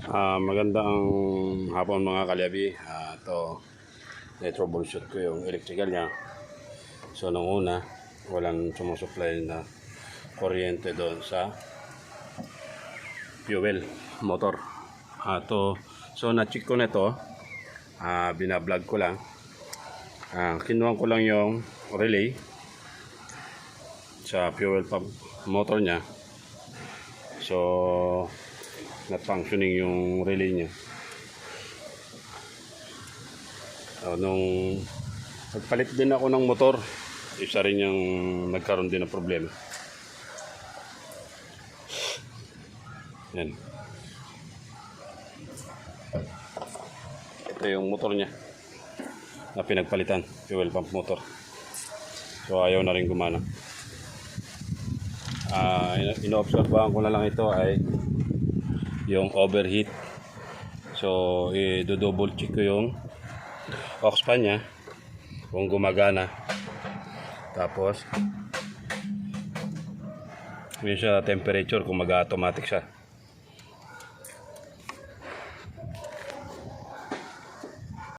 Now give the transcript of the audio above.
Magandang hapon mga kalyabi. Ito, troubleshoot ko yung electrical niya. So, nung una, walang sumusupply na kuryente doon sa fuel motor. So, na-check ko na ito. Binablog ko lang. Kinuha ko lang yung relay sa fuel pump motor niya. So, not functioning yung relay niya. Nung nagpalit din ako ng motor, isa rin yung nagkaroon din ng problema. Yan. Ito yung motor niya na pinagpalitan, fuel pump motor. So ayaw na rin gumana. Ino-obserbahan ko na lang ito ay yung overheat. So i-double check ko yung aux fan niya kung gumagana. Tapos yun siya temperature kung mag-automatic siya.